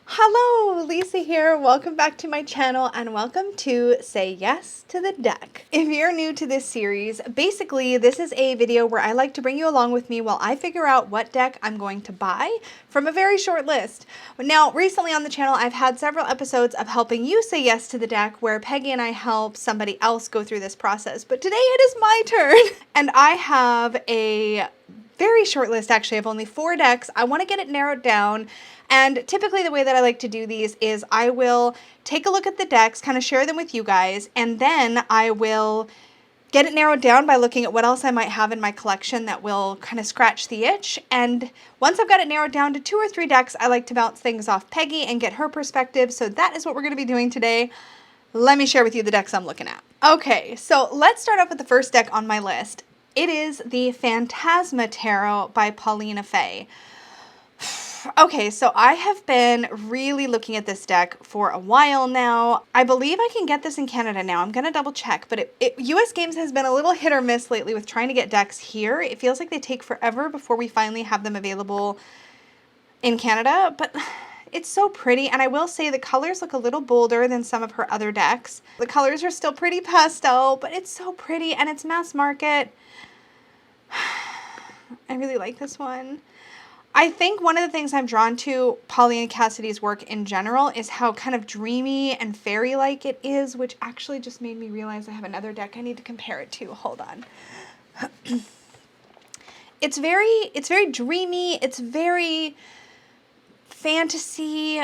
Hello, Lisa here. Welcome back to my channel and welcome to Say Yes to the Deck. If you're new to this series, basically this is a video where I like to bring you along with me while I figure out what deck I'm going to buy from a very short list. Now, recently on the channel, I've had several episodes of helping you say yes to the deck where Peggy and I help somebody else go through this process, but today it is my turn. And I have a very short list, actually, of only 4 decks. I want to get it narrowed down. And typically the way that I like to do these is I will take a look at the decks, kind of share them with you guys, and then I will get it narrowed down by looking at what else I might have in my collection that will kind of scratch the itch. And once I've got it narrowed down to 2 or 3 decks, I like to bounce things off Peggy and get her perspective. So that is what we're going to be doing today. Let me share with you the decks I'm looking at. Okay, so let's start off with the first deck on my list. It is the Phantasma Tarot by Paulina Fay. Okay, so I have been really looking at this deck for a while now. I believe I can get this in Canada now. I'm going to double check, but US Games has been a little hit or miss lately with trying to get decks here. It feels like they take forever before we finally have them available in Canada, but it's so pretty, and I will say the colors look a little bolder than some of her other decks. The colors are still pretty pastel, but it's so pretty, and it's mass market. I really like this one. I think one of the things I'm drawn to Paulina Cassidy's work in general is how kind of dreamy and fairy-like it is, which actually just made me realize I have another deck I need to compare it to. Hold on. It's very dreamy. It's very fantasy.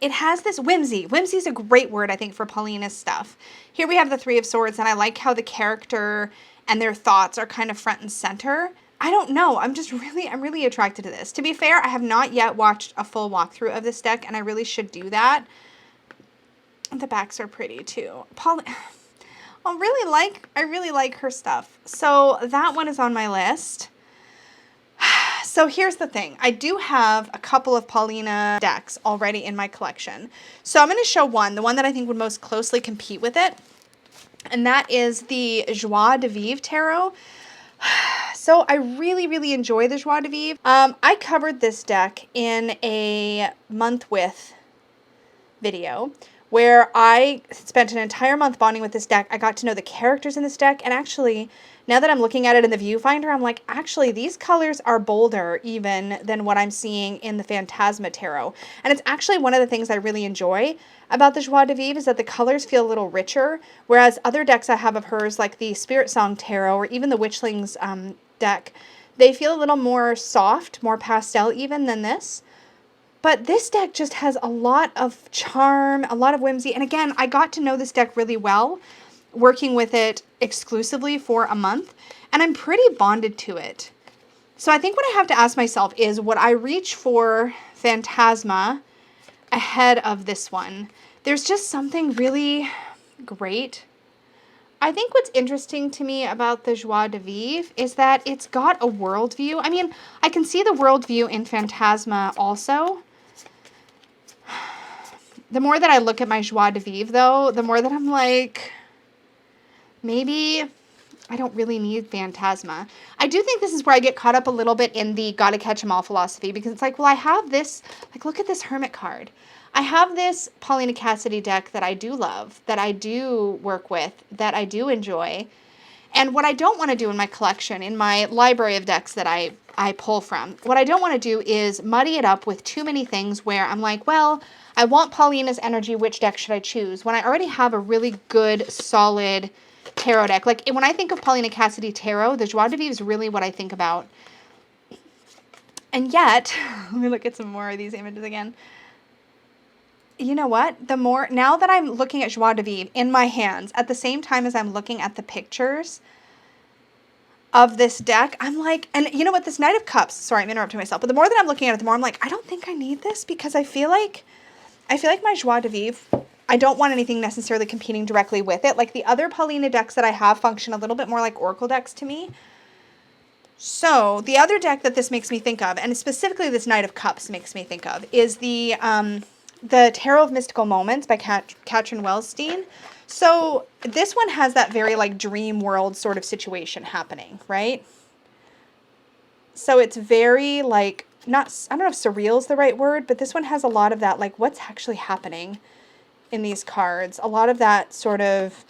It has this whimsy. Whimsy is a great word, I think, for Paulina's stuff. Here we have the Three of Swords, and I like how the character and their thoughts are kind of front and center. I don't know. I'm really attracted to this. To be fair, I have not yet watched a full walkthrough of this deck, and I really should do that. The backs are pretty too. I really like her stuff. So that one is on my list. So here's the thing. I do have a couple of Paulina decks already in my collection. So I'm going to show one, the one that I think would most closely compete with it. And that is the Joie de Vivre Tarot. So I really enjoy the Joie de Vivre. I covered this deck in a month with video where I spent an entire month bonding with this deck. I got to know the characters in this deck, and actually, now that I'm looking at it in the viewfinder, I'm like, actually, these colors are bolder even than what I'm seeing in the Phantasma Tarot. And it's actually one of the things I really enjoy about the Joie de Vivre is that the colors feel a little richer, whereas other decks I have of hers, like the Spirit Song Tarot or even the Witchlings deck, they feel a little more soft, more pastel even than this. But this deck just has a lot of charm, a lot of whimsy. And again, I got to know this deck really well, working with it exclusively for a month, and I'm pretty bonded to it. So I think what I have to ask myself is, would I reach for Phantasma ahead of this one? There's just something really great. I think what's interesting to me about the Joie de Vivre is that it's got a worldview. I mean, I can see the worldview in Phantasma also. The more that I look at my Joie de Vivre, though, the more that I'm like, maybe I don't really need Phantasma. I do think this is where I get caught up a little bit in the gotta catch 'em all philosophy, because it's like, well, I have this, like, look at this Hermit card. I have this Paulina Cassidy deck that I do love, that I do work with, that I do enjoy. And what I don't want to do in my collection, in my library of decks that I pull from, what I don't want to do is muddy it up with too many things where I'm like, well, I want Paulina's energy, which deck should I choose? When I already have a really good, solid tarot deck. Like, when I think of Paulina Cassidy Tarot, the Joie de Vivre is really what I think about. And yet, let me look at some more of these images again. You know what? Now that I'm looking at Joie de Vivre in my hands, at the same time as I'm looking at the pictures of this deck, I'm like, and you know what? This Knight of Cups, sorry, I'm interrupting myself, but the more that I'm looking at it, the more I'm like, I don't think I need this, because I feel like my Joie de Vivre, I don't want anything necessarily competing directly with it. Like the other Paulina decks that I have function a little bit more like Oracle decks to me. So the other deck that this makes me think of, and specifically this Knight of Cups makes me think of, is the Tarot of Mystical Moments by Katrin Wellstein. So this one has that very like dream world sort of situation happening, right? So it's very like I don't know if surreal is the right word, but this one has a lot of that, like, what's actually happening in these cards. A lot of that sort of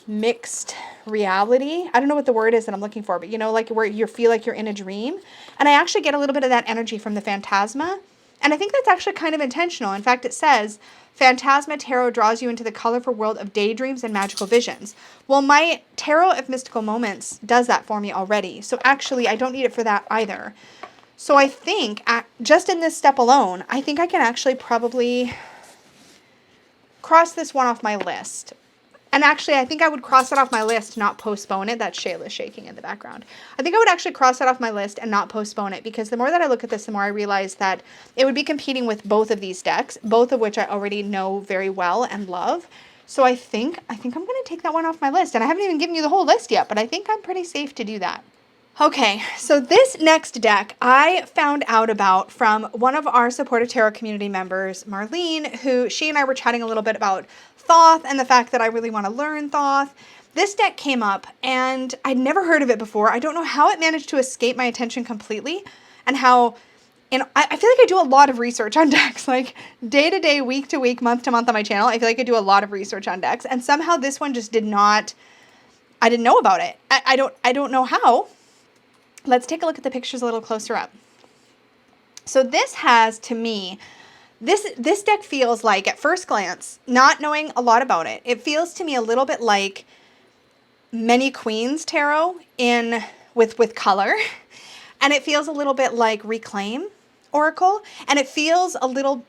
mixed reality. I don't know what the word is that I'm looking for, but you know, like where you feel like you're in a dream. And I actually get a little bit of that energy from the Phantasma. And I think that's actually kind of intentional. In fact, it says, Phantasma Tarot draws you into the colorful world of daydreams and magical visions. Well, my Tarot of Mystical Moments does that for me already. So actually, I don't need it for that either. So I think, just in this step alone, I think I can actually probably cross this one off my list. And actually, I think I would cross it off my list, not postpone it. That's Shayla shaking in the background. I think I would actually cross that off my list and not postpone it, because the more that I look at this, the more I realize that it would be competing with both of these decks, both of which I already know very well and love. So I think I'm going to take that one off my list. And I haven't even given you the whole list yet, but I think I'm pretty safe to do that. Okay, so this next deck I found out about from one of our supportive tarot community members, Marlene, who she and I were chatting a little bit about Thoth and the fact that I really want to learn Thoth. This deck came up and I'd never heard of it before. I don't know how it managed to escape my attention completely, and how, I feel like I do a lot of research on decks, like day to day, week to week, month to month on my channel. I feel like I do a lot of research on decks, and somehow this one just did not, I didn't know about it. I don't know how. Let's take a look at the pictures a little closer up. So this has, to me, this deck feels like, at first glance, not knowing a lot about it, it feels to me a little bit like Many Queens Tarot with color. And it feels a little bit like Reclaim Oracle. And it feels a little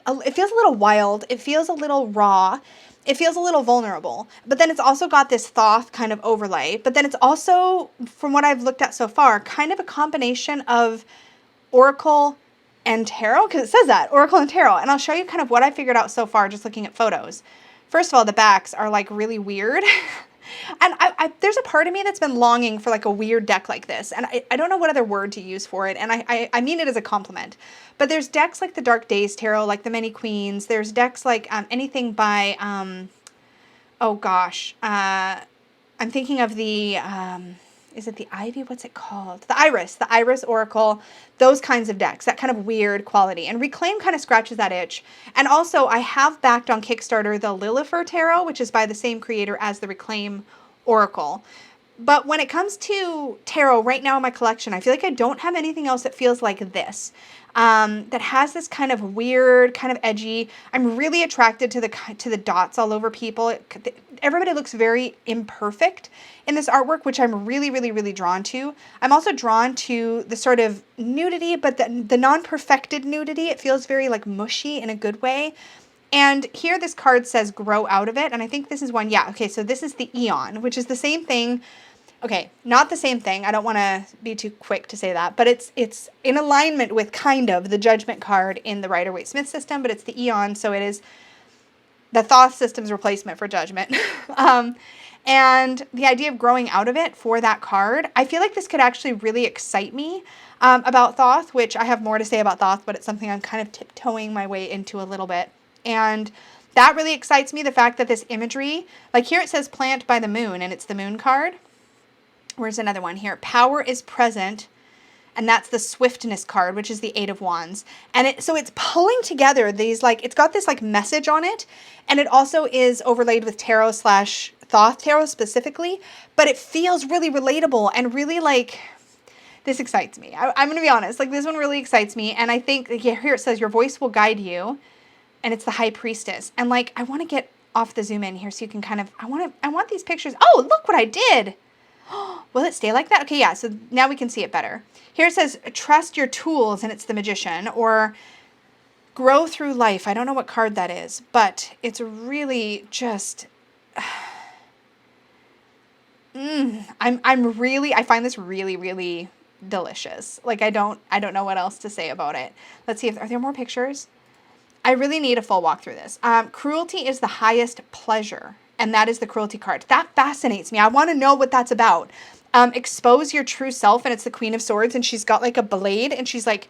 wild. It feels a little raw. It feels a little vulnerable, but then it's also got this Thoth kind of overlay. But then it's also, from what I've looked at so far, kind of a combination of Oracle and Tarot, because it says that, Oracle and Tarot. And I'll show you kind of what I figured out so far just looking at photos. First of all, the backs are like really weird. And there's a part of me that's been longing for like a weird deck like this. And I don't know what other word to use for it. And I mean it as a compliment. But there's decks like the Dark Days Tarot, like the Many Queens. There's decks like anything by, oh gosh, I'm thinking of the, is it the Ivy? What's it called? The Iris Oracle, those kinds of decks, that kind of weird quality. And Reclaim kind of scratches that itch. And also, I have backed on Kickstarter the Lilifer Tarot, which is by the same creator as the Reclaim Oracle. But when it comes to tarot right now in my collection, I feel like I don't have anything else that feels like this. That has this kind of weird, kind of edgy. I'm really attracted to the dots all over people. Everybody looks very imperfect in this artwork, which I'm really, really, really drawn to. I'm also drawn to the sort of nudity, but the non-perfected nudity. It feels very like mushy in a good way. And here this card says grow out of it. And I think this is one. Yeah. Okay. So this is the Eon, which is the same thing. Okay, not the same thing. I don't want to be too quick to say that, but it's in alignment with kind of the Judgment card in the Rider-Waite-Smith system, but it's the Eon, so it is the Thoth system's replacement for Judgment. And the idea of growing out of it for that card, I feel like this could actually really excite me about Thoth, which I have more to say about Thoth, but it's something I'm kind of tiptoeing my way into a little bit. And that really excites me, the fact that this imagery, like here it says plant by the moon, and it's the moon card. Where's another one here? Power is present, and that's the swiftness card, which is the 8 of Wands. And so it's pulling together these, like, it's got this like message on it, and it also is overlaid with tarot / Thoth tarot specifically, but it feels really relatable and really like, this excites me. I'm going to be honest, like this one really excites me. And I think, yeah, here it says your voice will guide you, and it's the High Priestess. And like, I want to get off the zoom in here so you can kind of, I want these pictures. Oh, look what I did. Will it stay like that? Okay, yeah, so now we can see it better. Here it says, trust your tools, and it's the Magician, or grow through life. I don't know what card that is, but it's really just, I find this really, really delicious. Like, I don't know what else to say about it. Let's see, are there more pictures? I really need a full walk through this. Cruelty is the highest pleasure. And that is the Cruelty card. That fascinates me. I want to know what that's about. Expose your true self, and it's the Queen of Swords, and she's got like a blade, and she's like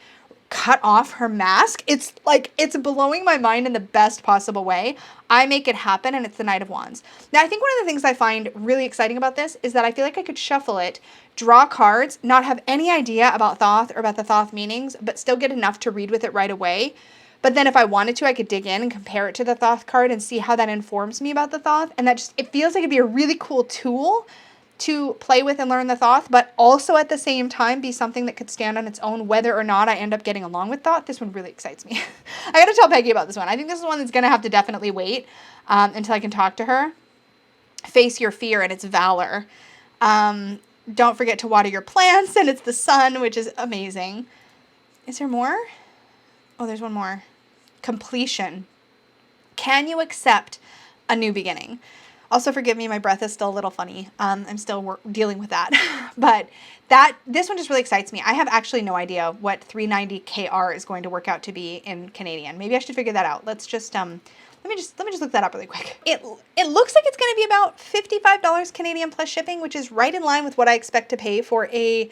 cut off her mask. It's like, it's blowing my mind in the best possible way. I make it happen, and it's the Knight of Wands. Now, I think one of the things I find really exciting about this is that I feel like I could shuffle it, draw cards, not have any idea about Thoth or about the Thoth meanings, but still get enough to read with it right away. But then if I wanted to, I could dig in and compare it to the Thoth card and see how that informs me about the Thoth. And that just, it feels like it'd be a really cool tool to play with and learn the Thoth, but also at the same time be something that could stand on its own, whether or not I end up getting along with Thoth. This one really excites me. I got to tell Peggy about this one. I think this is one that's going to have to definitely wait until I can talk to her. Face your fear, and it's valor. Don't forget to water your plants, and it's the sun, which is amazing. Is there more? Oh, there's one more. Completion. Can you accept a new beginning? Also, forgive me, my breath is still a little funny. I'm still dealing with that. But this one just really excites me. I have actually no idea what 390 KR is going to work out to be in Canadian. Maybe I should figure that out. Let's just let me just look that up really quick. It looks like it's going to be about $55 Canadian plus shipping, which is right in line with what I expect to pay for a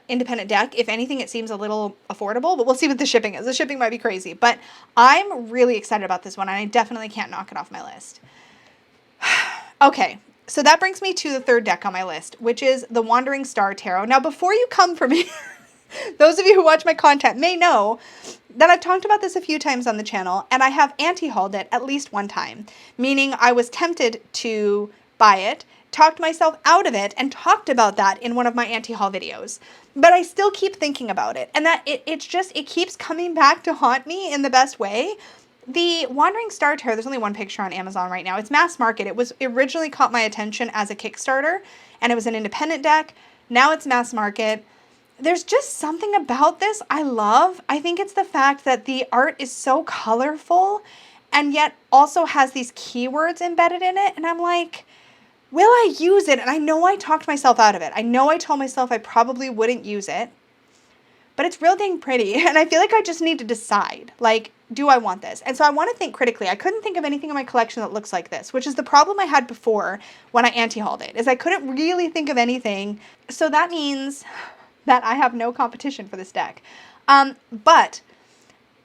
independent deck. If anything, it seems a little affordable, but we'll see what the shipping is. The shipping might be crazy, but I'm really excited about this one, and I definitely can't knock it off my list. Okay, so that brings me to the third deck on my list, which is the Wandering Star Tarot. Now, before you come for me, those of you who watch my content may know that I've talked about this a few times on the channel, and I have anti-hauled it at least one time, meaning I was tempted to buy it, talked myself out of it, and talked about that in one of my anti-haul videos. But I still keep thinking about it, and that it keeps coming back to haunt me in the best way. The Wandering Star Tarot, there's only one picture on Amazon right now. It's mass market. It originally caught my attention as a Kickstarter, and it was an independent deck. Now it's mass market. There's just something about this I love. I think it's the fact that the art is so colorful and yet also has these keywords embedded in it. And I'm like, will I use it? And I know I talked myself out of it. I know I told myself I probably wouldn't use it, but it's real dang pretty. And I feel like I just need to decide, like, do I want this? And so I want to think critically. I couldn't think of anything in my collection that looks like this, which is the problem I had before when I anti-hauled it, is I couldn't really think of anything. So that means that I have no competition for this deck. But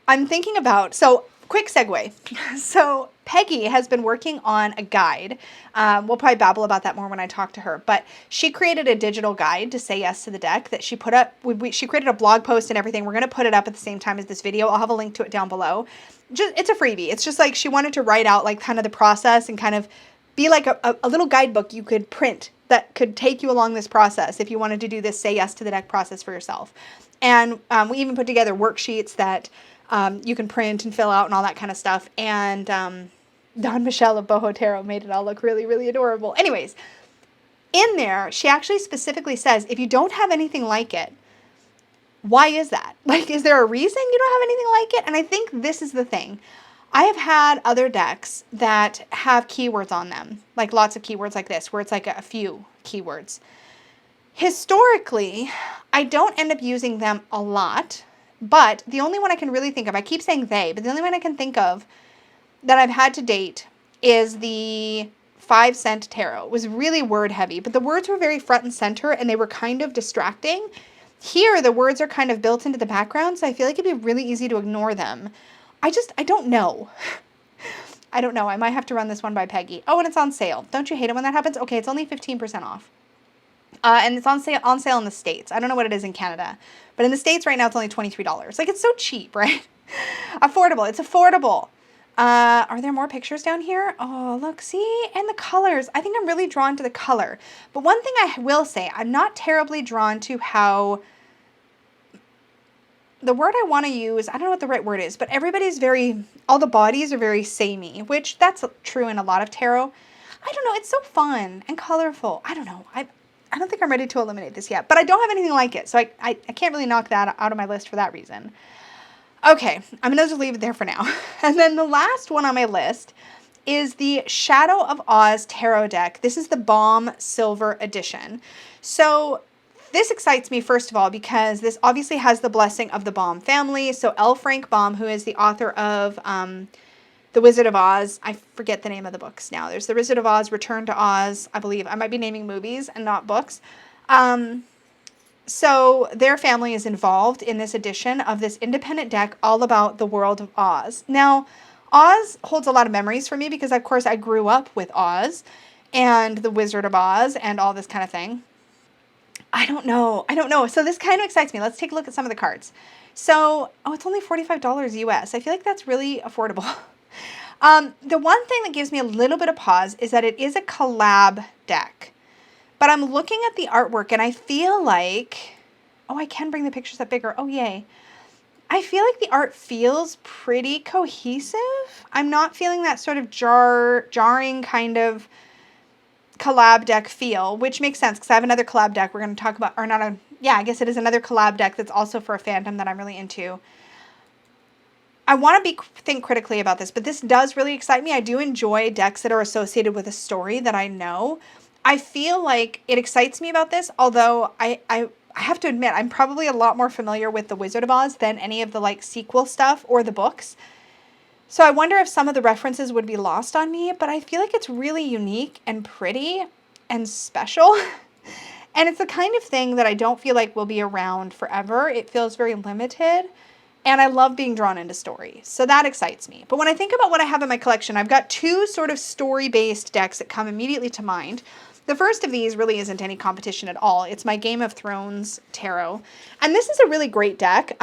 I'm thinking about, so quick segue. So Peggy has been working on a guide. We'll probably babble about that more when I talk to her, but she created a digital guide to say yes to the deck that she put up. She created a blog post and everything. We're going to put it up at the same time as this video. I'll have a link to it down below. It's a freebie. It's just like she wanted to write out like kind of the process and kind of be like a little guidebook you could print that could take you along this process if you wanted to do this say yes to the deck process for yourself. And we even put together worksheets that you can print and fill out and all that kind of stuff. And Don Michelle of Boho Tarot made it all look really, really adorable. Anyways, in there, she actually specifically says, if you don't have anything like it, why is that? Like, is there a reason you don't have anything like it? And I think this is the thing. I have had other decks that have keywords on them, like lots of keywords like this, where it's like a few keywords. Historically, I don't end up using them a lot, but the only one I can really think of, I keep saying they, but the only one I can think of that I've had to date is the 5 Cent Tarot. It was really word heavy, but the words were very front and center and they were kind of distracting. Here, the words are kind of built into the background, so I feel like it'd be really easy to ignore them. I don't know. I don't know. I might have to run this one by Peggy. Oh, and it's on sale. Don't you hate it when that happens? Okay, it's only 15% off. And it's on sale in the States. I don't know what it is in Canada. But in the States right now, it's only $23. Like, it's so cheap, right? Affordable. It's affordable. Are there more pictures down here? Oh, look, see? And the colors. I think I'm really drawn to the color. But one thing I will say, I'm not terribly drawn to how... The word I want to use, I don't know what the right word is, but all the bodies are very samey, which that's true in a lot of tarot. I don't know. It's so fun and colorful. I don't know. I don't think I'm ready to eliminate this yet, but I don't have anything like it. So I can't really knock that out of my list for that reason. Okay, I'm going to just leave it there for now. And then the last one on my list is the Shadow of Oz Tarot deck. This is the Balm Silver Edition. So this excites me, first of all, because this obviously has the blessing of the Baum family. So L. Frank Baum, who is the author of The Wizard of Oz. I forget the name of the books now. There's The Wizard of Oz, Return to Oz, I believe. I might be naming movies and not books. So their family is involved in this edition of this independent deck all about the world of Oz. Now, Oz holds a lot of memories for me because, of course, I grew up with Oz and the Wizard of Oz and all this kind of thing. I don't know. So this kind of excites me. Let's take a look at some of the cards. So, it's only $45 US. I feel like that's really affordable. The one thing that gives me a little bit of pause is that it is a collab deck. But I'm looking at the artwork and I feel like, I can bring the pictures up bigger. Oh, yay. I feel like the art feels pretty cohesive. I'm not feeling that sort of jarring kind of collab deck feel, which makes sense because I have another collab deck we're going to talk about, or not a, yeah, I guess it is another collab deck that's also for a fandom that I'm really into. I want to think critically about this, but this does really excite me. I do enjoy decks that are associated with a story that I know. I feel like it excites me about this, although I have to admit, I'm probably a lot more familiar with The Wizard of Oz than any of the like sequel stuff or the books. So I wonder if some of the references would be lost on me, but I feel like it's really unique and pretty and special. And it's the kind of thing that I don't feel like will be around forever. It feels very limited. And I love being drawn into story. So that excites me. But when I think about what I have in my collection, I've got two sort of story-based decks that come immediately to mind. The first of these really isn't any competition at all. It's my Game of Thrones tarot. And this is a really great deck.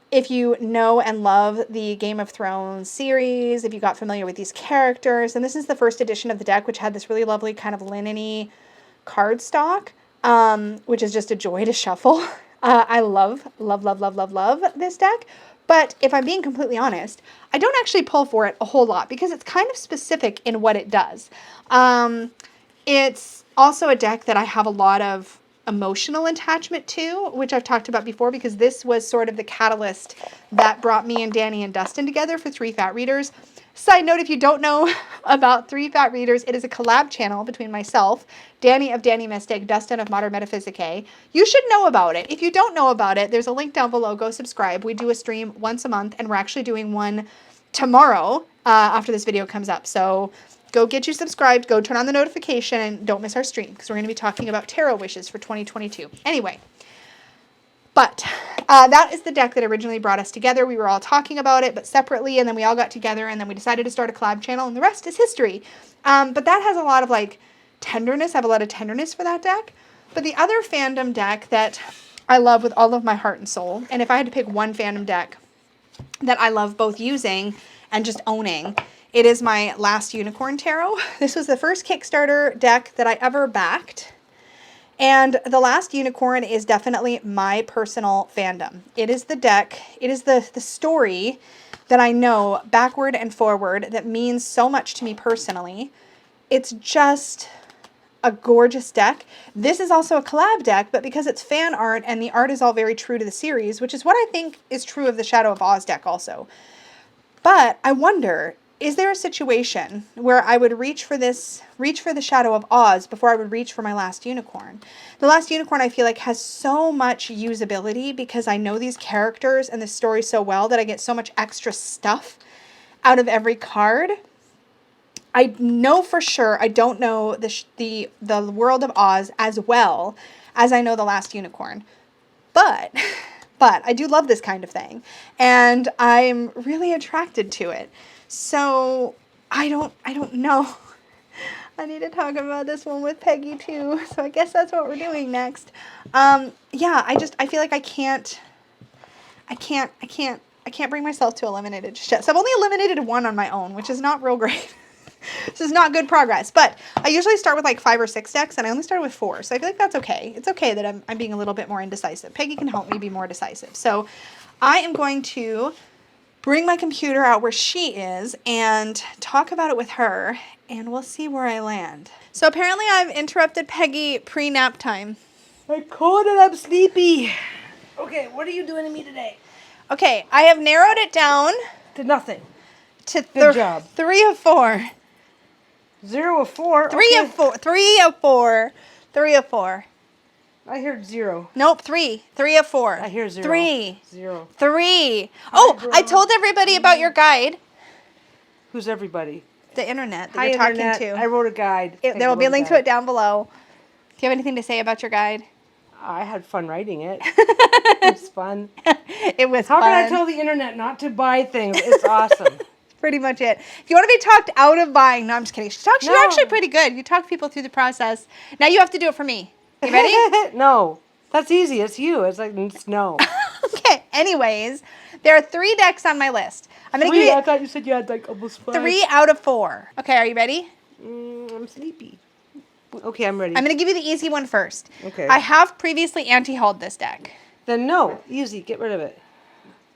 If you know and love the Game of Thrones series, if you got familiar with these characters, and this is the first edition of the deck, which had this really lovely kind of linen-y cardstock, which is just a joy to shuffle. I love this deck. But if I'm being completely honest, I don't actually pull for it a whole lot because it's kind of specific in what it does. It's also a deck that I have a lot of emotional attachment to, which I've talked about before because this was sort of the catalyst that brought me and Danny and Dustin together for Three Fat Readers. Side note, if you don't know about Three Fat Readers, it is a collab channel between myself, Danny of Danny Mystic, Dustin of Modern Metaphysicae. You should know about it. If you don't know about it, there's a link down below. Go subscribe. We do a stream once a month, and we're actually doing one tomorrow after this video comes up. So go get you subscribed, go turn on the notification, and don't miss our stream because we're going to be talking about tarot wishes for 2022. Anyway, but that is the deck that originally brought us together. We were all talking about it, but separately, and then we all got together, and then we decided to start a collab channel, and the rest is history. But that has a lot of, like, tenderness. I have a lot of tenderness for that deck. But the other fandom deck that I love with all of my heart and soul, and if I had to pick one fandom deck that I love both using and just owning, it is my Last Unicorn Tarot. This was the first Kickstarter deck that I ever backed. And the Last Unicorn is definitely my personal fandom. It is the deck, it is the story that I know backward and forward that means so much to me personally. It's just a gorgeous deck. This is also a collab deck, but because it's fan art and the art is all very true to the series, which is what I think is true of the Shadow of Oz deck also. But I wonder, is there a situation where I would reach for the Shadow of Oz before I would reach for my Last Unicorn? The Last Unicorn, I feel like, has so much usability because I know these characters and the story so well that I get so much extra stuff out of every card. I know for sure I don't know the world of Oz as well as I know the Last Unicorn. But I do love this kind of thing, and I'm really attracted to it. So I don't know. I need to talk about this one with Peggy too. So I guess that's what we're doing next. Yeah, I feel like I can't bring myself to eliminate it just yet. So I've only eliminated one on my own, which is not real great. This is not good progress, but I usually start with like 5 or 6 decks, and I only started with 4, so I feel like that's okay. It's okay that I'm being a little bit more indecisive. Peggy can help me be more decisive. So I am going to bring my computer out where she is and talk about it with her, and we'll see where I land. So apparently I've interrupted Peggy pre-nap time. I'm cold and I'm sleepy. Okay, what are you doing to me today? Okay, I have narrowed it down To nothing. to Good job. 3 of 4. 0 of 4. 3 okay. of 4. 3 of 4. 3 of 4. I heard 0. Nope, 3. 3 of 4. I hear 0. 3. 0. 3. Oh, I told everybody about your guide. Who's everybody? The internet that Hi, you're Internet. talking to. I wrote a guide. There will be a link to it down below. Do you have anything to say about your guide? I had fun writing it. It was fun. It was How fun. can I tell the internet not to buy things? It's awesome. Pretty much it. If you want to be talked out of buying, no, I'm just kidding. You're No. actually pretty good. You talk people through the process. Now you have to do it for me. You ready? No. That's easy. It's you. It's like, it's no. Okay. Anyways, there are 3 decks on my list. I'm going to give I you thought you said you had like almost 5. 3 out of 4. Okay, are you ready? I'm sleepy. Okay, I'm ready. I'm going to give you the easy one first. Okay. I have previously anti-hauled this deck. Then no. Easy. Get rid of it.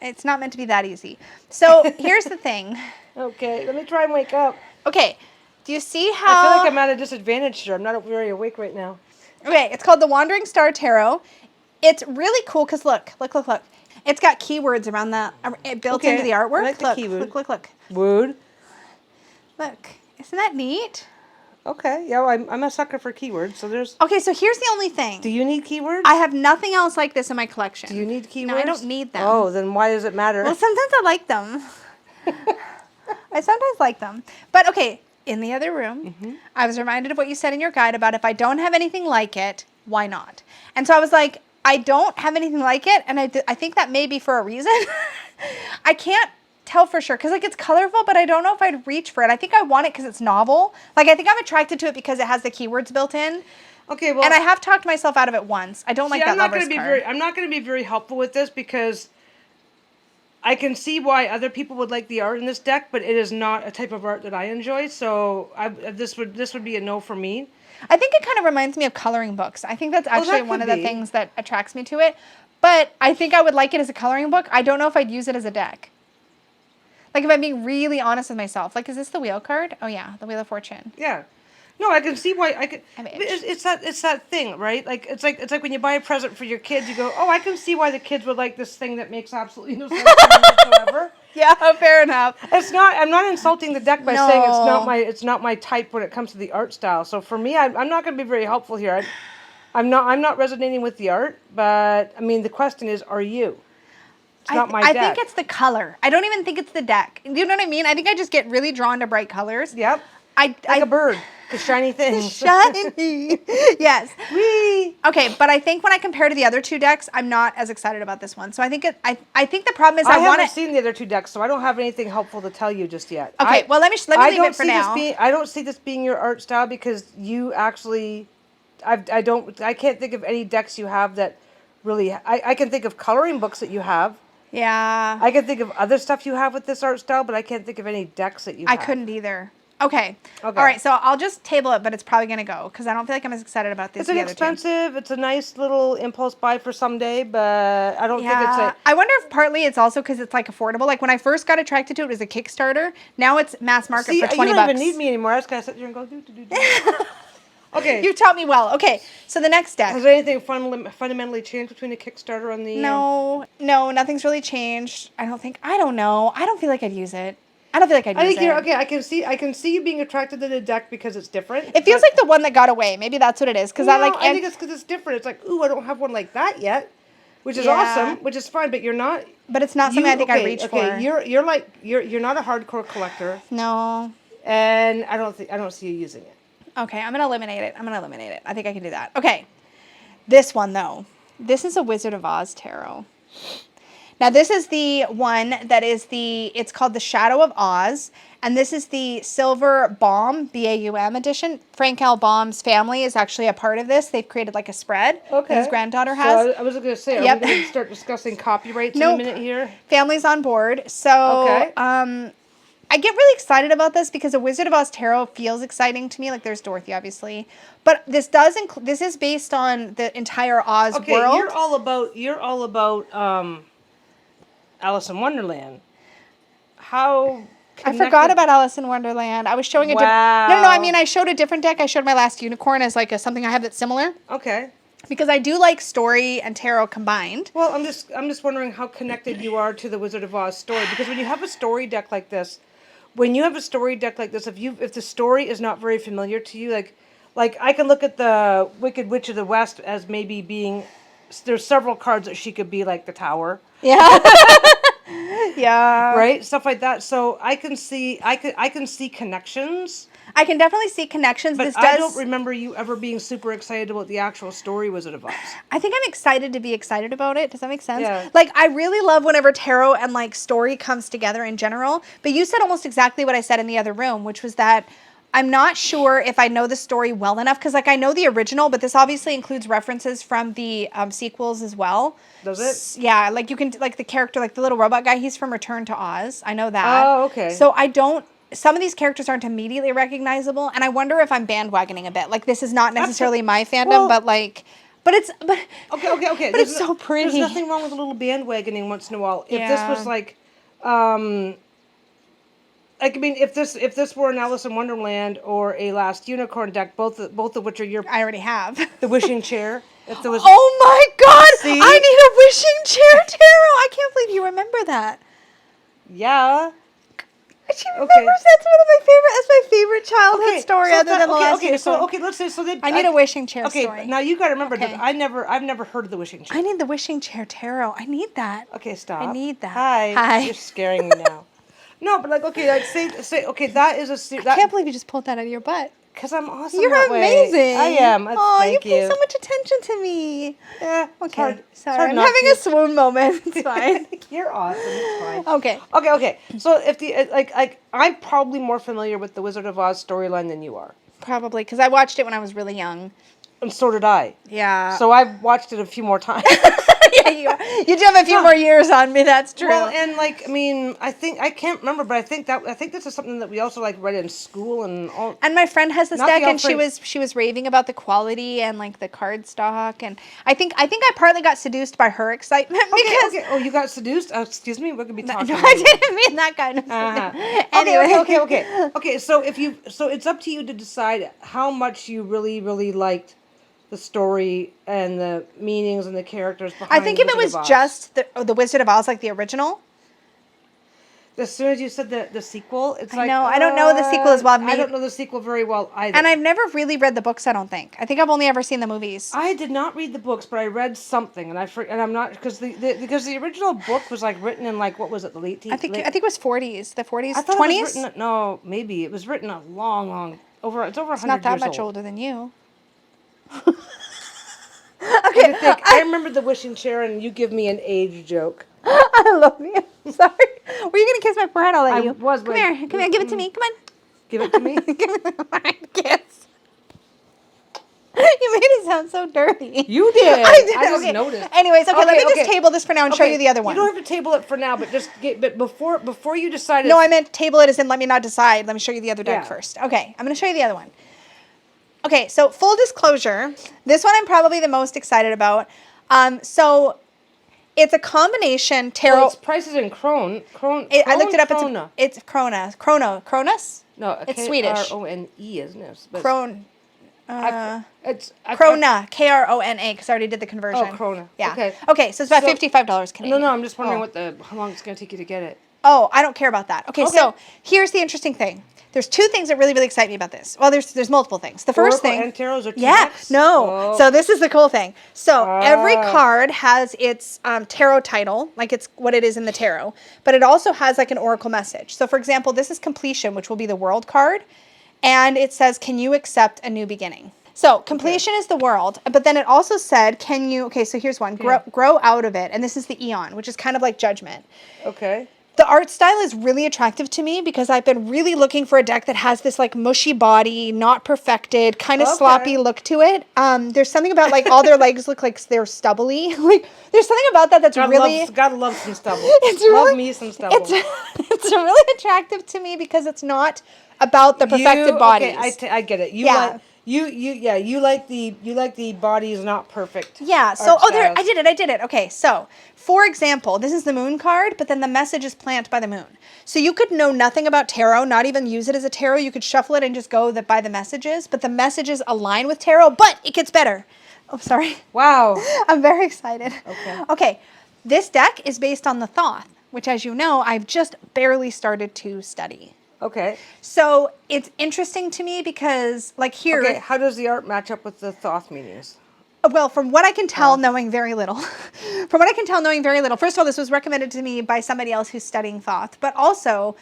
It's not meant to be that easy. So here's the thing. Okay, let me try and wake up. Okay, do you see I how... feel like I'm at a disadvantage here. I'm not very awake right now. Okay, it's called the Wandering Star Tarot. It's really cool because look. It's got keywords around the built into the artwork. I like the keyword. Look. Wood. Look, isn't that neat? Okay, yeah, well, I'm a sucker for keywords, so there's... Okay, so here's the only thing. Do you need keywords? I have nothing else like this in my collection. Do you need keywords? No, I don't need them. Oh, then why does it matter? Well, sometimes I like them. I sometimes like them. But okay, in the other room, I was reminded of what you said in your guide about if I don't have anything like it, why not? And so I was like, I don't have anything like it, and I think that may be for a reason. I can't tell for sure because like it's colorful, but I don't know if I'd reach for it. I think I want it because it's novel. Like I think I'm attracted to it because it has the keywords built in. Okay, well... And I have talked myself out of it once. I don't like that lover's card. I'm not going to be very helpful with this because I can see why other people would like the art in this deck, but it is not a type of art that I enjoy, so this would be a no for me. I think it kind of reminds me of coloring books. I think that's actually one of the things that attracts me to it. But I think I would like it as a coloring book. I don't know if I'd use it as a deck. Like, if I'm being really honest with myself. Like, is this the wheel card? Oh, yeah, the Wheel of Fortune. Yeah. No, I can see why I could. I'm itched. It's that thing, right? Like it's like when you buy a present for your kids, you go, "Oh, I can see why the kids would like this thing that makes absolutely no sense to them whatsoever." Yeah, fair enough. It's not. I'm not insulting the deck by No. saying it's not my type when it comes to the art style. So for me, I'm not going to be very helpful here. I'm not resonating with the art. But I mean, the question is, are you? It's not my deck. I think it's the color. I don't even think it's the deck. You know what I mean? I think I just get really drawn to bright colors. Yep. Like a bird. The shiny things. Shiny. Yes. Whee! Okay, but I think when I compare to the other 2 decks, I'm not as excited about this one. So I think I think the problem is I want to... haven't seen the other 2 decks, so I don't have anything helpful to tell you just yet. Okay, well let me leave it for now. I don't see this being your art style because you actually, I can't think of any decks you have that really. I can think of coloring books that you have. Yeah. I can think of other stuff you have with this art style, but I can't think of any decks that you have. I couldn't either. Okay. All right, so I'll just table it, but it's probably going to go because I don't feel like I'm as excited about this. It's inexpensive. It's a nice little impulse buy for someday, but I don't think it's a... I wonder if partly it's also because it's like affordable. Like when I first got attracted to it, it was a Kickstarter. Now it's mass market for $20. You don't even need me anymore. I just gotta sit here and go do. Okay. You taught me well. Okay, so the next deck. Has anything fundamentally changed between the Kickstarter and the... No, nothing's really changed. I don't know. I don't feel like I'd use it. I don't feel like I'd use it. Okay, I can see you being attracted to the deck because it's different. It feels like the one that got away. Maybe that's what it is. Because I think it's because it's different. It's like, ooh, I don't have one like that yet, which is awesome, which is fine. But you're not. But it's not something I think I'd reach for. Okay, you're not a hardcore collector. No. And I don't see you using it. Okay, I'm gonna eliminate it. I think I can do that. Okay, this one though. This is a Wizard of Oz tarot. Now this is the one that is it's called the Shadow of Oz, and this is the Silver Baum, B-A-U-M edition. Frank L. Baum's family is actually a part of this. They've created like a spread that his granddaughter has. So I was going to say, are we going to start discussing copyrights in a minute here? Family's on board. So I get really excited about this because a Wizard of Oz tarot feels exciting to me. Like there's Dorothy, obviously, but this this is based on the entire Oz world. You're all about Alice in Wonderland. How connected... I forgot about Alice in Wonderland. I was showing a different... No, I mean, I showed a different deck. I showed my last unicorn as like something I have that's similar. Okay. Because I do like story and tarot combined. Well, I'm just wondering how connected you are to the Wizard of Oz story. Because when you have a story deck like this, if the story is not very familiar to you, like I can look at the Wicked Witch of the West as maybe being... There's several cards that she could be like the Tower. Yeah. Yeah. Right? Stuff like that. So I can see connections. I can definitely see connections. But This I does. don't remember you ever being super excited about the actual story Wizard of Oz. I think I'm excited to be excited about it. Does that make sense? Yeah. Like, I really love whenever tarot and like story comes together in general. But you said almost exactly what I said in the other room, which was that I'm not sure if I know the story well enough, because like I know the original, but this obviously includes references from the sequels as well. Does it? Yeah, like you can, like the character, like the little robot guy, he's from Return to Oz. I know that. Oh, okay. So I don't. Some of these characters aren't immediately recognizable, and I wonder if I'm bandwagoning a bit. Like this is not necessarily my fandom, well- but like, but it's but Okay. But it's so pretty. There's nothing wrong with a little bandwagoning once in a while. If this was Yeah. like I mean, if this were an Alice in Wonderland or a Last Unicorn deck, both of which are your I already have. the wishing chair. If there was Oh my God! See? I need a wishing chair tarot. I can't believe you remember that. yeah. She remembers that's one of my favorite. That's my favorite childhood story, so other that- than the last okay, Unicorn. so okay, let's say so that I need a wishing chair Okay, story. now you got to remember Okay. that I've never heard of the wishing chair. I need the wishing chair tarot. I need that. Okay, stop. I need that. Hi. You're scaring me now. No, but like okay, like say okay, that is a I can't believe you just pulled that out of your butt. because I'm awesome. You're that way. amazing. I am. Oh, you Thank pay so much attention to me. Yeah. it's Okay, hard- it's sorry. hard I'm not having to. a swoon moment. It's fine. You're awesome. It's fine. Okay. Okay. So if the like I'm probably more familiar with the Wizard of Oz storyline than you are, Probably because I watched it when I was really young. and so did I. Yeah. So I've watched it a few more times. yeah, you do have a few more years on me. That's true. Well, and like I mean, I can't remember, but I think this is something that we also like read in school and all. And my friend has this Not deck, the and Alfred- she was raving about the quality and like the card stock, and I think I partly got seduced by her excitement because Okay. Oh, you got seduced? Excuse me. We're gonna be talking. no, I didn't mean that kind of. Uh-huh. Anyway. Okay. So it's up to you to decide how much you really liked the story and the meanings and the characters behind. I think if it Wizard was of Oz. just the Wizard of Oz, like the original. As soon as you said the sequel, it's like know. I don't know the sequel as well. I don't know the sequel very well either. And I've never really read the books. I don't think. I think I've only ever seen the movies. I did not read the books, but I read something, and I'm not because the original book was like written in like what was it, the late I think it was 40s, the 40s, I thought 20s. it was written, no, maybe it was written a long over. It's over 100 It's not that years much old. older than you. Okay, I remember the wishing chair, and you give me an age joke. I love you. Sorry. Were you gonna kiss my forehead? I'll let I you. was, Come but- here. Come here. Give it to me. Come on. Give it to me. Give me the kiss. You made it sound so dirty. You did. I did. I just Okay. noticed. Anyways, okay, let me just okay. table this for now and show you the other one. You don't have to table it for now, but just but before you decide. No, I meant table it as in let me not decide. Let me show you the other deck Yeah. first. Okay, I'm going to show you the other one. Okay, so full disclosure, this one I'm probably the most excited about. So it's a combination tarot. Well, its price is in Krone. I looked it up. Krona. It's Krona. Kronos? No, It's Swedish. Krone, isn't it? But Kron. It's Krona. Krona, because I already did the conversion. Oh, Krona. Yeah. Okay. Okay, so it's about So- $55 Canadian. No, I'm just wondering Oh. how long it's going to take you to get it. Oh, I don't care about that. Okay, Okay. so here's the interesting thing. There's two things that really excite me about this. Well, there's multiple things. The first Oracle thing, and tarots are two yeah, decks? no. Oh. So this is the cool thing. So every Ah. card has its tarot title, like it's what it is in the tarot, but it also has like an oracle message. So for example, this is completion, which will be the world card, and it says, "Can you accept a new beginning?" So completion is the world, but then it also said, "Can you?" Okay, so here's one: grow out of it, and this is the eon, which is kind of like judgment. Okay. The art style is really attractive to me because I've been really looking for a deck that has this like mushy body, not perfected, kind of Okay. sloppy look to it. There's something about like all their legs look like they're stubbly. Like there's something about that that's really gotta love some stubble. It's really- love me some stubble. it's really attractive to me because it's not about the perfected bodies. Okay, I get it. Yeah. You like the body is not perfect. Yeah, so art there styles. I did it. Okay, so for example, this is the moon card, but then the message is plant by the moon. So you could know nothing about tarot, not even use it as a tarot. You could shuffle it and just go by the messages, but the messages align with tarot, but it gets better. Oh, sorry. Wow. I'm very excited. Okay. Okay, this deck is based on the Thoth, which as you know, I've just barely started to study. Okay. So it's interesting to me because like here, Okay. How does the art match up with the Thoth meanings? Well, from what I can tell, knowing very little. From what I can tell, knowing very little. First of all, this was recommended to me by somebody else who's studying Thoth. But also,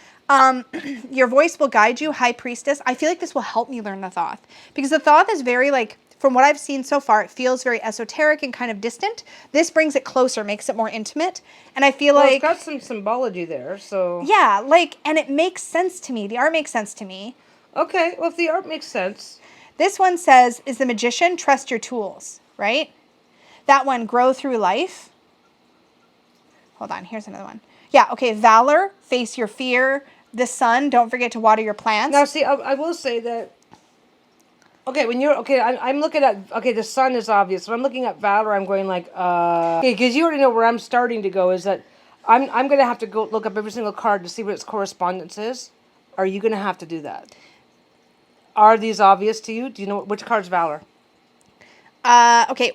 your voice will guide you, High Priestess. I feel like this will help me learn the Thoth. Because the Thoth is very, like, from what I've seen so far, it feels very esoteric and kind of distant. This brings it closer, makes it more intimate. And I feel like... it's got some symbology there, so... Yeah, like, and it makes sense to me. The art makes sense to me. Okay, well, if the art makes sense... This one says, is the magician, trust your tools, right? That one, grow through life. Hold on, here's another one. Yeah, okay, valor, face your fear. The sun, don't forget to water your plants. Now, see, I will say that... Okay, when you're... Okay, I'm looking at... Okay, the sun is obvious. When I'm looking at valor, I'm going like... Okay, because you already know where I'm starting to go is that I'm going to have to go look up every single card to see what its correspondence is. Are you going to have to do that? Are these obvious to you? Do you know which card's valor? Okay.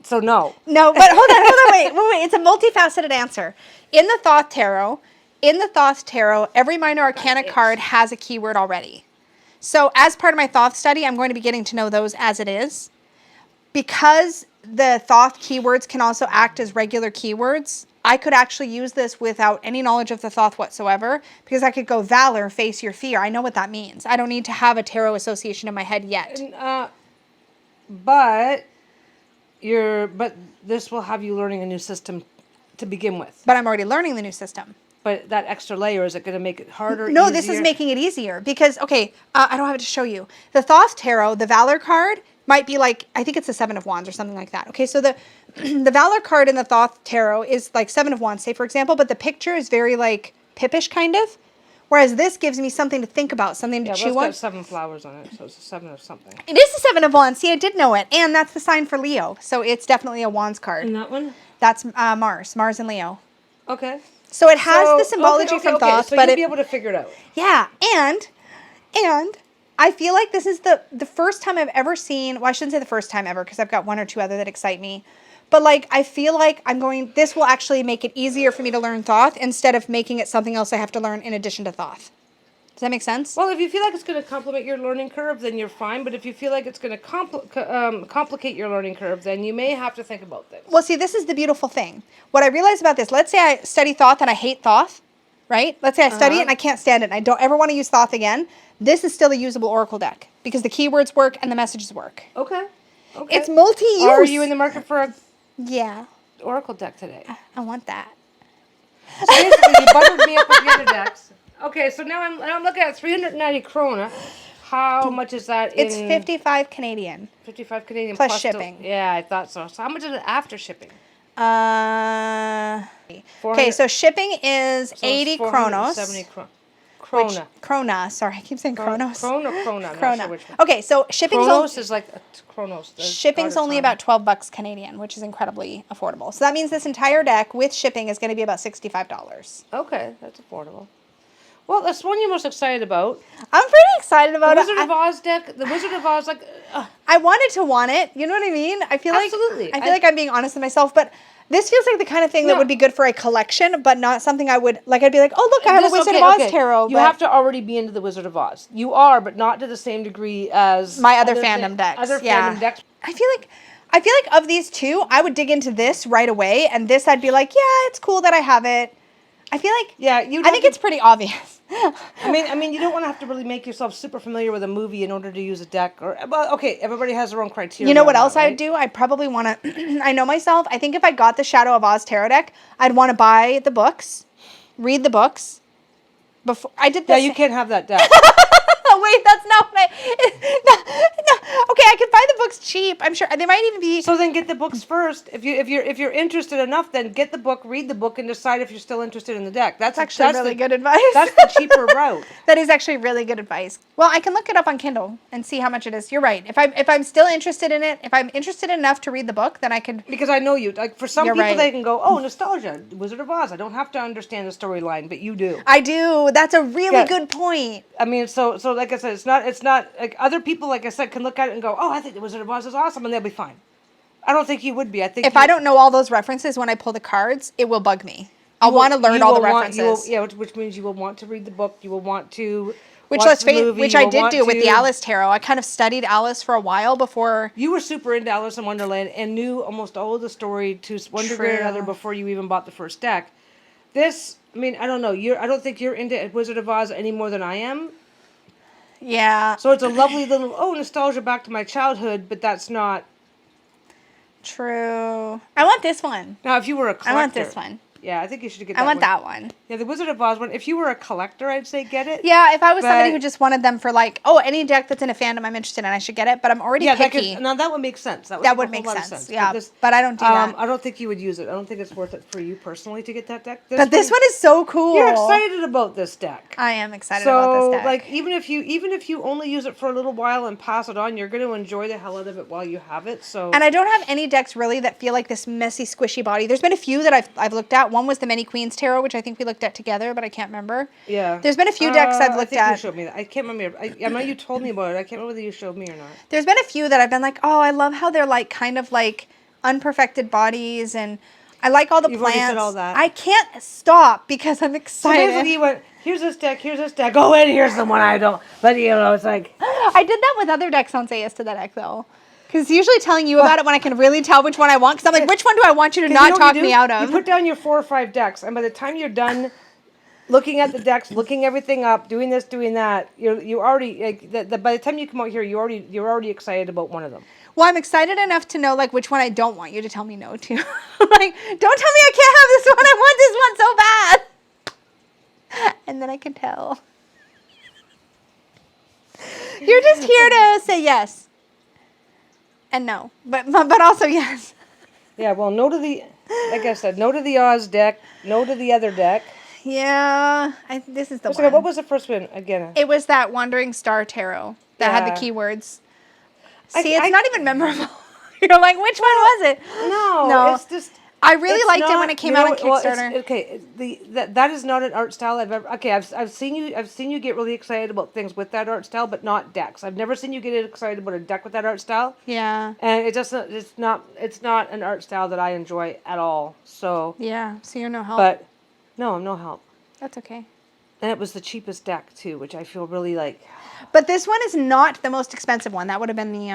So no. No, but hold on, wait. It's a multifaceted answer. In the Thoth Tarot, every minor arcana card has a keyword already. So as part of my Thoth study, I'm going to be getting to know those as it is. Because the Thoth keywords can also act as regular keywords, I could actually use this without any knowledge of the Thoth whatsoever, because I could go valor, face your fear. I know what that means. I don't need to have a tarot association in my head yet. But this will have you learning a new system to begin with. But I'm already learning the new system. But that extra layer, is it going to make it harder? No, easier? this is making it easier because, okay, I don't have it to show you. The Thoth Tarot, the Valor card might be like, I think it's the Seven of Wands or something like that. Okay, so the Valor card in the Thoth Tarot is like Seven of Wands, say for example, but the picture is very like Pippish kind of. Whereas this gives me something to think about, something to chew on. It's got 7 flowers on it, so it's a 7 of something. It is the Seven of Wands. See, I did know it. And that's the sign for Leo. So it's definitely a Wands card. And that one? That's Mars and Leo. Okay. So it has the symbology from Thoth, so but you'll be able to figure it out. Yeah, and I feel like this is the first time I've ever seen, well, I shouldn't say the first time ever, because I've got one or two other that excite me. But like, I feel like this will actually make it easier for me to learn Thoth instead of making it something else I have to learn in addition to Thoth. Does that make sense? Well, if you feel like it's going to complement your learning curve, then you're fine. But if you feel like it's going to complicate your learning curve, then you may have to think about things. Well, see, this is the beautiful thing. What I realize about this, let's say I study Thoth and I hate Thoth, right? Let's say I study it and I can't stand it and I don't ever want to use Thoth again. This is still a usable oracle deck because the keywords work and the messages work. Okay. It's multi-use. Are you in the market for a oracle deck today? I want that. So basically, you buttered me up with the other decks. Okay, so now I'm looking at 390 krona. How much is that in... It's 55 Canadian. 55 Canadian plus shipping. Yeah, I thought so. So how much is it after shipping? Okay, so shipping is 80 kronos. 70 krona. Krona, sorry, I keep saying kronos. Krona. I'm not sure which one. Okay, so shipping's Kronos is like Kronos. Shipping's only about 12 bucks Canadian, which is incredibly affordable. So that means this entire deck with shipping is going to be about $65. Okay, that's affordable. Well, that's one you're most excited about. I'm pretty excited about the Wizard of Oz deck. The Wizard of Oz, like... I wanted to want it. You know what I mean? I feel Absolutely. I feel like I'm being honest with myself, but this feels like the kind of thing that would be good for a collection, but not something I would... Like, I'd be like, oh, look, I have a Wizard of Oz tarot. You have to already be into the Wizard of Oz. You are, but not to the same degree as... my other fandom decks. Fandom decks. I feel like of these two, I would dig into this right away, and this I'd be like, yeah, it's cool that I have it. I feel like... Yeah, I think it's pretty obvious. I mean, you don't want to have to really make yourself super familiar with a movie in order to use a deck. Well, okay, everybody has their own criteria. You know what else I'd do? I'd probably want to... I know myself. I think if I got the Shadow of Oz tarot deck, I'd want to buy the books, read the books. Before I did this... Yeah, you can't have that deck. Wait, that's not what no. Okay, I could buy the books cheap. I'm sure they might even be. So then get the books first. If you're interested enough, then get the book, read the book, and decide if you're still interested in the deck. That's actually really good advice. That's the cheaper route. That is actually really good advice. Well, I can look it up on Kindle and see how much it is. You're right. If I'm still interested in it, if I'm interested enough to read the book, then I could. Because I know you. Like for some people, they can go, oh, nostalgia, Wizard of Oz. I don't have to understand the storyline, but you do. I do. That's a really good point. I mean, so like I said, it's not like other people, like I said, can look at it and go, oh, I think the Wizard of Oz is awesome, and they'll be fine. I don't think you would be. I think if I don't know all those references when I pull the cards, it will bug me. I'll want to learn all the references. Which means you will want to read the book. You will want to Which watch the movie. which you I will did want do with to. the Alice Tarot. I kind of studied Alice for a while before. You were super into Alice in Wonderland and knew almost all of the story to one degree or another before you even bought the first deck. This, I mean, I don't know. I don't think you're into Wizard of Oz any more than I am. Yeah. So it's a lovely little, nostalgia back to my childhood, but that's not. True. I want this one. Now, if you were a collector. I want this one. Yeah, I think you should get that I want one. that one. Yeah, the Wizard of Oz one. If you were a collector, I'd say get it. Yeah, if I was somebody But- who just wanted them for like, any deck that's in a fandom I'm interested in, I should get it. But I'm already picky. Now that would make sense. That Would make make a whole lot sense. of Yeah, this, but I don't do that. I don't think you would use it. I don't think it's worth it for you personally to get that deck. But this one is so cool. You're excited about this deck. I am excited about this deck. Like even if you only use it for a little while and pass it on, you're going to enjoy the hell out of it while you have it. So. And I don't have any decks really that feel like this messy, squishy body. There's been a few that I've looked at. One was the Many Queens Tarot, which I think we looked at together, but I can't remember. Yeah. There's been a few decks I've looked I think at. You showed me that. I can't remember. I know you told me about it. I can't remember whether you showed me or not. There's been a few that I've been like, I love how they're like kind of like unperfected bodies, and I like all the You've plants. already said all that. I can't stop because I'm So excited. basically, you went, here's this deck. Oh, and here's the one I don't. But it's like. I did that with other decks on Say Yes to the Deck though. Because usually telling you about it when I can really tell which one I want. Because I'm like, which one do I want you to not talk me out of? You put down your 4 or 5 decks, and by the time you're done looking at the decks, looking everything up, doing this, doing that, you already like by the time you come out here, you're already excited about one of them. Well, I'm excited enough to know like which one I don't want you to tell me no to. Like, don't tell me I can't have this one. I want this one so bad. And then I can tell. You're just here to say yes. And no, but also yes. Yeah, well, no to the, like I said, no to the Oz deck, no to the other deck. Yeah, this is the So one. what was the first one again? It was that Wandering Star Tarot that had the keywords. See, it's not even memorable. You're like, which one was it? No, it's just. I really liked it when it came out on Kickstarter. Okay, that is not an art style I've ever. Okay, I've seen you get really excited about things with that art style, but not decks. I've never seen you get excited about a deck with that art style. Yeah. And it's not an art style that I enjoy at all. So. Yeah. So you're no help. But, no, I'm no help. That's okay. And it was the cheapest deck too, which I feel really like. But this one is not the most expensive one. That would have been the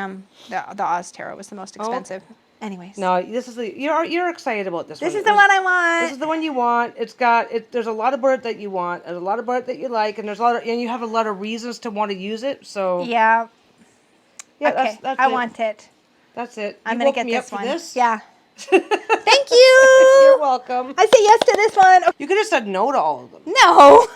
Oz Tarot was the most expensive. Anyways. No, this is you're excited about this one. This is the one I want. This is the one you want. There's a lot of art that you want. There's a lot of art that you like, and and you have a lot of reasons to want to use it. So yeah. Yeah, okay. that's I it. want it. That's it. I'm gonna get this one. This? Yeah. Thank you. You're welcome. I say yes to this one. Okay. You could have said no to all of them. No.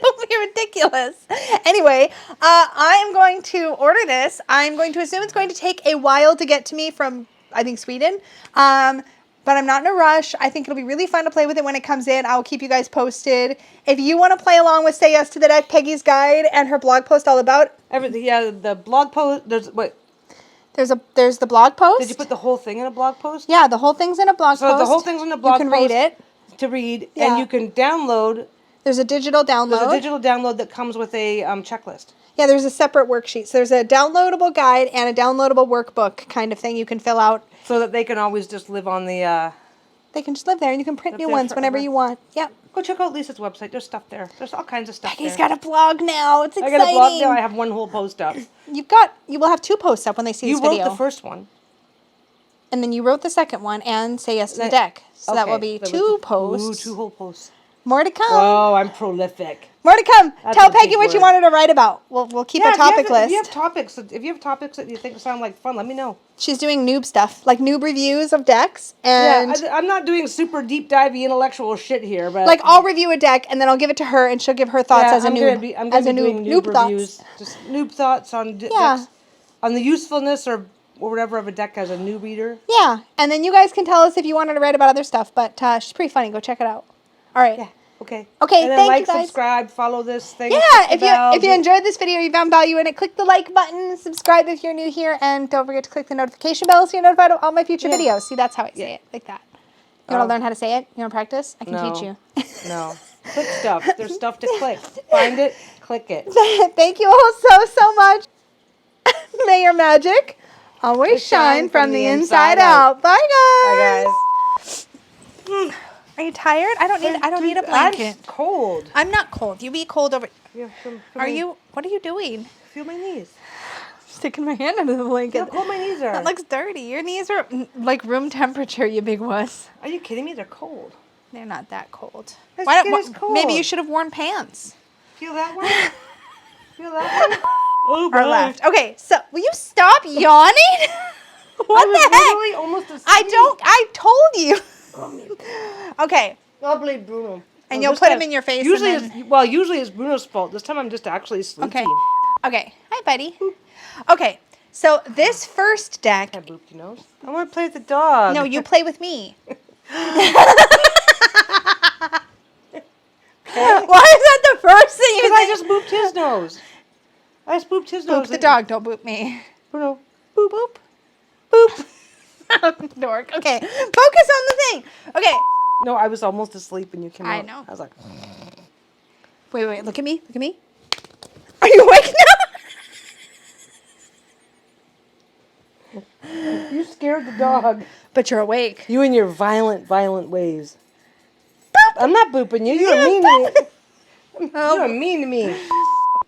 Don't be ridiculous. Anyway, I am going to order this. I'm going to assume it's going to take a while to get to me from, I think, Sweden. But I'm not in a rush. I think it'll be really fun to play with it when it comes in. I will keep you guys posted. If you want to play along with Say Yes to the Deck, Peggy's guide and her blog post all about everything. Yeah, the blog post. There's the blog post. Did you put the whole thing in a blog post? Yeah, the whole thing's in a blog post. So the whole thing's in a blog post. You can read it. To read, Yeah. and you can download. There's a digital download. There's a digital download that comes with a checklist. Yeah, there's a separate worksheet. So there's a downloadable guide and a downloadable workbook kind of thing you can fill out. So that they can always just live on the... They can just live there and you can print new there ones whenever forever. you want. Yep. Go check out Lisa's website. There's stuff there. There's all kinds of stuff Peggy's there. got a blog now. It's exciting. I got a blog now. I have one whole post up. You will have 2 posts up when they see this video. You wrote the first one. And then you wrote the second one and Say Yes to the Deck. So that will be 2 posts. Ooh, 2 whole posts. More to come. Oh, I'm prolific. More to come. That's Tell a big Peggy what you word. wanted to write about. We'll keep a topic list. If you have topics that you think sound like fun, let me know. She's doing noob stuff, like noob reviews of decks. And I'm not doing super deep divey intellectual shit here, but like I'll review a deck and then I'll give it to her and she'll give her thoughts as a noob. I'm gonna be doing noob reviews. Thoughts. Just noob thoughts on decks, on the usefulness or whatever of a deck as a new reader. Yeah, and then you guys can tell us if you wanted to write about other stuff. But she's pretty funny. Go check it out. All right. Yeah. Okay. Okay. And then thank like, you guys. subscribe, follow this thing. Yeah. If you enjoyed this video, you found value in it, click the like button, subscribe if you're new here, and don't forget to click the notification bell so you're notified of all my future videos. See, that's how I say it, like that. You want to learn how to say it? You want to practice? I can teach you. No. Click stuff. There's stuff to click. Find it. Click it. Thank you all so much. May your magic always shine from the inside out. Bye, guys. Bye, guys. Are you tired? I don't need a blanket. I'm cold. I'm not cold. You be cold over. Yeah, Are you? What are you doing? Feel my knees. Sticking my hand under the blanket. Look how cold my knees are. That looks dirty. Your knees are like room temperature, you big wuss. Are you kidding me? They're cold. They're not that cold. My Why skin don't, is cold. Maybe you should have worn pants. Feel that one? Feel that one? Oh, Or left. Okay, so will you stop yawning? What the heck? Literally almost asleep. I told you. Okay. I'll blame Bruno. And Well, you'll this put him time- in your face. Usually, and then... usually it's Bruno's fault. This time I'm just actually sleepy. Okay. Okay. Hi, buddy. Okay. So this first deck. I booped your nose. I want to play with the dog. No, you play with me. Why is that the first thing you Because I think? just booped his nose. I just booped his nose. Boop the dog. Don't boop me. Bruno. Boop boop. Boop. Dork. Okay. Focus on the thing. Okay. No, I was almost asleep when you came out. I know. I was like, Wait. Look at me. Look at me. Are you awake now? you scared the dog. But you're awake. You and your violent ways. I'm not booping you. You're mean to me. You're mean to me.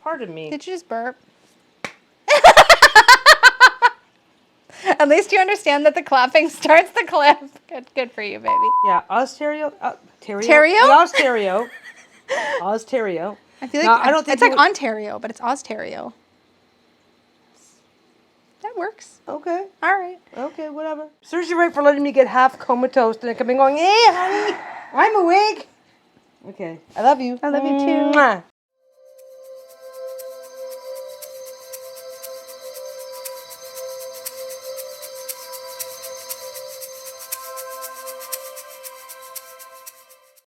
Pardon me. Did you just burp? At least you understand that the clapping starts the clip. Good for you, baby. Yeah, Ontario. Ontario? Ontario? The Ontario. Ontario. I feel like No, I don't think it's like you- Ontario, but it's Ontario. That works. Okay. All right. Okay, whatever. Serves you right for letting me get half comatose and then coming going, hey, honey, I'm awake. Okay. I love you. I love you too. Mwah.